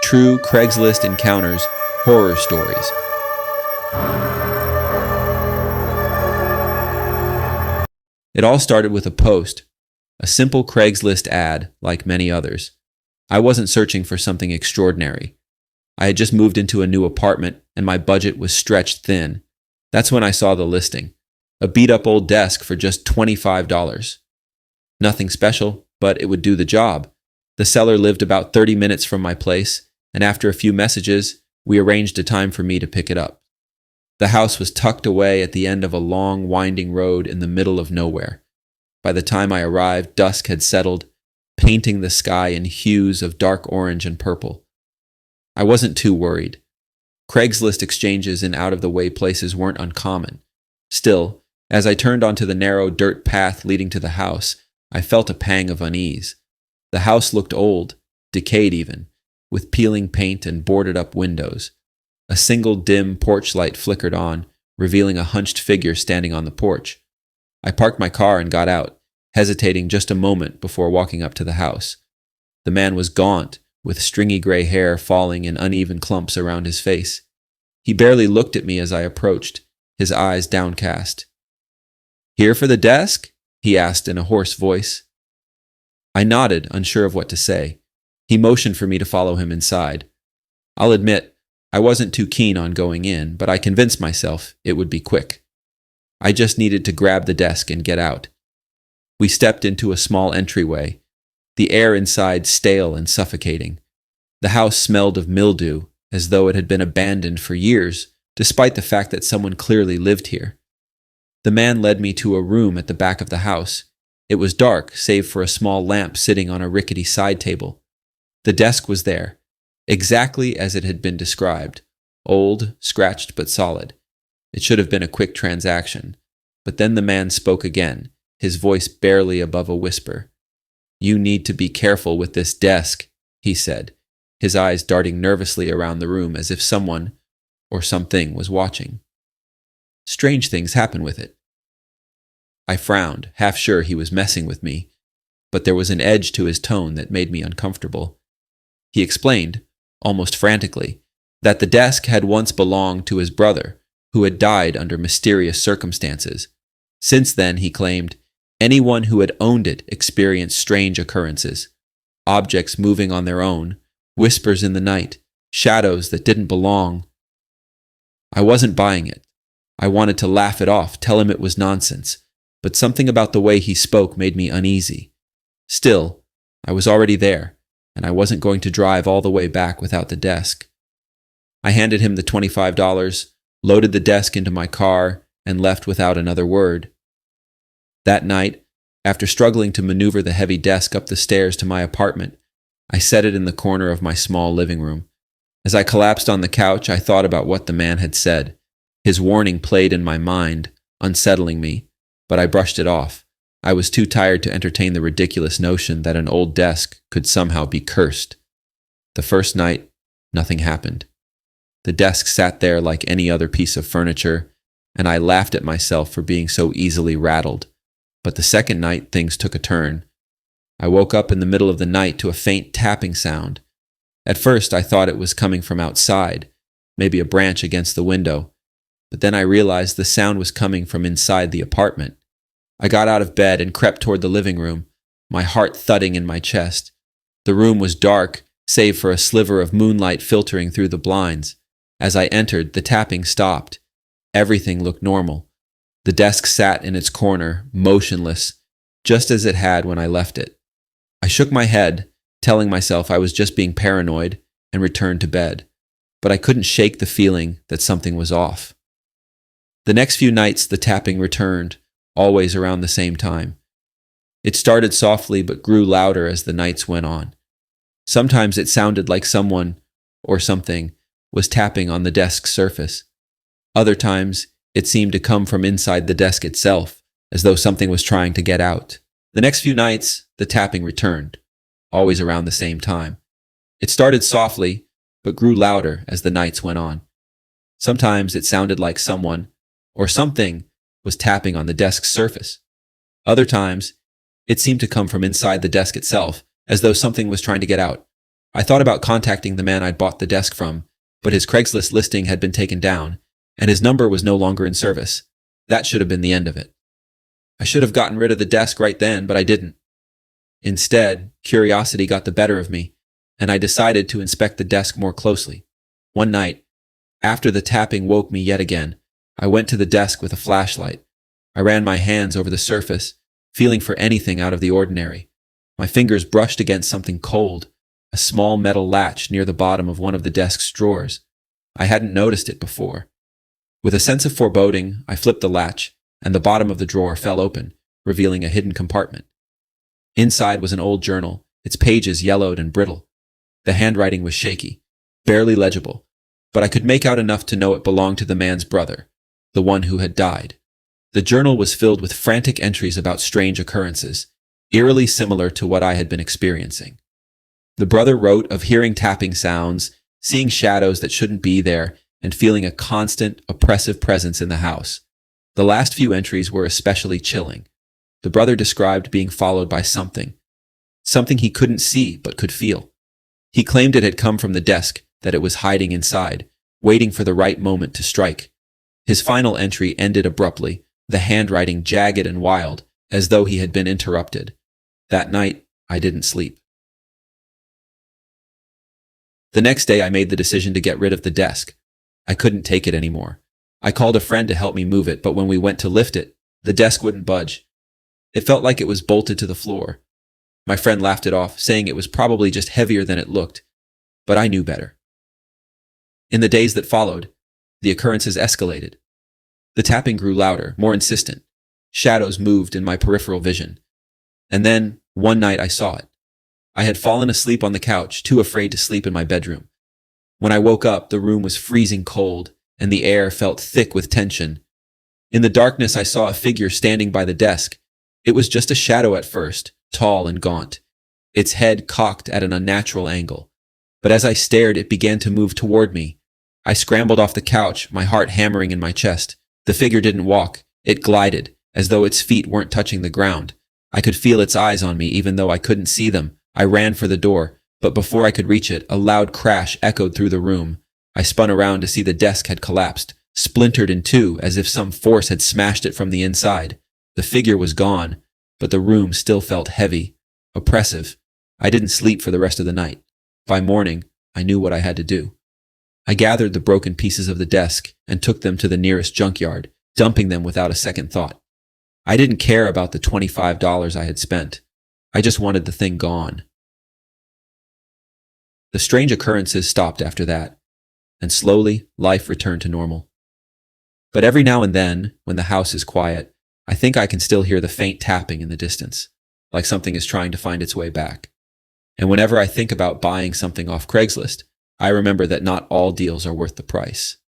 true Craigslist Encounters Horror Stories. It all started with a post, a simple Craigslist ad like many others. I wasn't searching for something extraordinary. I had just moved into a new apartment and my budget was stretched thin. That's when I saw the listing. A beat-up old desk for just $25. Nothing special, but it would do the job. The seller lived about 30 minutes from my place, and after a few messages, we arranged a time for me to pick it up. The house was tucked away at the end of a long, winding road in the middle of nowhere. By the time I arrived, dusk had settled, painting the sky in hues of dark orange and purple. I wasn't too worried. Craigslist exchanges in out-of-the-way places weren't uncommon. Still, as I turned onto the narrow dirt path leading to the house, I felt a pang of unease. The house looked old, decayed even, with peeling paint and boarded-up windows. A single dim porch light flickered on, revealing a hunched figure standing on the porch. I parked my car and got out, hesitating just a moment before walking up to the house. The man was gaunt, with stringy gray hair falling in uneven clumps around his face. He barely looked at me as I approached, his eyes downcast. "Here for the desk?" he asked in a hoarse voice. I nodded, unsure of what to say. He motioned for me to follow him inside. I'll admit, I wasn't too keen on going in, but I convinced myself it would be quick. I just needed to grab the desk and get out. We stepped into a small entryway, the air inside stale and suffocating. The house smelled of mildew, as though it had been abandoned for years, despite the fact that someone clearly lived here. The man led me to a room at the back of the house. It was dark, save for a small lamp sitting on a rickety side table. The desk was there, exactly as it had been described, old, scratched but solid. It should have been a quick transaction. But then the man spoke again, his voice barely above a whisper. "You need to be careful with this desk," he said, his eyes darting nervously around the room as if someone or something was watching. Strange things happen with it. I frowned, half sure he was messing with me, but there was an edge to his tone that made me uncomfortable. He explained, almost frantically, that the desk had once belonged to his brother, who had died under mysterious circumstances. Since then, he claimed, anyone who had owned it experienced strange occurrences. Objects moving on their own, whispers in the night, shadows that didn't belong. I wasn't buying it. I wanted to laugh it off, tell him it was nonsense, but something about the way he spoke made me uneasy. Still, I was already there, and I wasn't going to drive all the way back without the desk. I handed him the $25, loaded the desk into my car, and left without another word. That night, after struggling to maneuver the heavy desk up the stairs to my apartment, I set it in the corner of my small living room. As I collapsed on the couch, I thought about what the man had said. His warning played in my mind, unsettling me, but I brushed it off. I was too tired to entertain the ridiculous notion that an old desk could somehow be cursed. The first night, nothing happened. The desk sat there like any other piece of furniture, and I laughed at myself for being so easily rattled. But the second night, things took a turn. I woke up in the middle of the night to a faint tapping sound. At first, I thought it was coming from outside, maybe a branch against the window. But then I realized the sound was coming from inside the apartment. I got out of bed and crept toward the living room, my heart thudding in my chest. The room was dark, save for a sliver of moonlight filtering through the blinds. As I entered, the tapping stopped. Everything looked normal. The desk sat in its corner, motionless, just as it had when I left it. I shook my head, telling myself I was just being paranoid, and returned to bed. But I couldn't shake the feeling that something was off. The next few nights, the tapping returned, always around the same time. It started softly but grew louder as the nights went on. Sometimes it sounded like someone, or something, was tapping on the desk's surface. Other times, it seemed to come from inside the desk itself, as though something was trying to get out. The next few nights, the tapping returned, always around the same time. It started softly, but grew louder as the nights went on. Sometimes it sounded like someone, or something, was tapping on the desk's surface. Other times, it seemed to come from inside the desk itself, as though something was trying to get out. I thought about contacting the man I'd bought the desk from, but his Craigslist listing had been taken down, and his number was no longer in service. That should have been the end of it. I should have gotten rid of the desk right then, but I didn't. Instead, curiosity got the better of me, and I decided to inspect the desk more closely. One night, after the tapping woke me yet again, I went to the desk with a flashlight. I ran my hands over the surface, feeling for anything out of the ordinary. My fingers brushed against something cold, a small metal latch near the bottom of one of the desk's drawers. I hadn't noticed it before. With a sense of foreboding, I flipped the latch, and the bottom of the drawer fell open, revealing a hidden compartment. Inside was an old journal, its pages yellowed and brittle. The handwriting was shaky, barely legible, but I could make out enough to know it belonged to the man's brother, the one who had died. The journal was filled with frantic entries about strange occurrences, eerily similar to what I had been experiencing. The brother wrote of hearing tapping sounds, seeing shadows that shouldn't be there, and feeling a constant, oppressive presence in the house. The last few entries were especially chilling. The brother described being followed by something he couldn't see but could feel. He claimed it had come from the desk, that it was hiding inside, waiting for the right moment to strike. His final entry ended abruptly, the handwriting jagged and wild, as though he had been interrupted. That night, I didn't sleep. The next day, I made the decision to get rid of the desk. I couldn't take it anymore. I called a friend to help me move it, but when we went to lift it, the desk wouldn't budge. It felt like it was bolted to the floor. My friend laughed it off, saying it was probably just heavier than it looked, but I knew better. In the days that followed, the occurrences escalated. The tapping grew louder, more insistent. Shadows moved in my peripheral vision. And then, one night I saw it. I had fallen asleep on the couch, too afraid to sleep in my bedroom. When I woke up, the room was freezing cold, and the air felt thick with tension. In the darkness, I saw a figure standing by the desk. It was just a shadow at first, tall and gaunt, its head cocked at an unnatural angle. But as I stared, it began to move toward me. I scrambled off the couch, my heart hammering in my chest. The figure didn't walk. It glided, as though its feet weren't touching the ground. I could feel its eyes on me, even though I couldn't see them. I ran for the door, but before I could reach it, a loud crash echoed through the room. I spun around to see the desk had collapsed, splintered in two as if some force had smashed it from the inside. The figure was gone, but the room still felt heavy, oppressive. I didn't sleep for the rest of the night. By morning, I knew what I had to do. I gathered the broken pieces of the desk and took them to the nearest junkyard, dumping them without a second thought. I didn't care about the $25 I had spent. I just wanted the thing gone. The strange occurrences stopped after that, and slowly life returned to normal. But every now and then, when the house is quiet, I think I can still hear the faint tapping in the distance, like something is trying to find its way back. And whenever I think about buying something off Craigslist, I remember that not all deals are worth the price.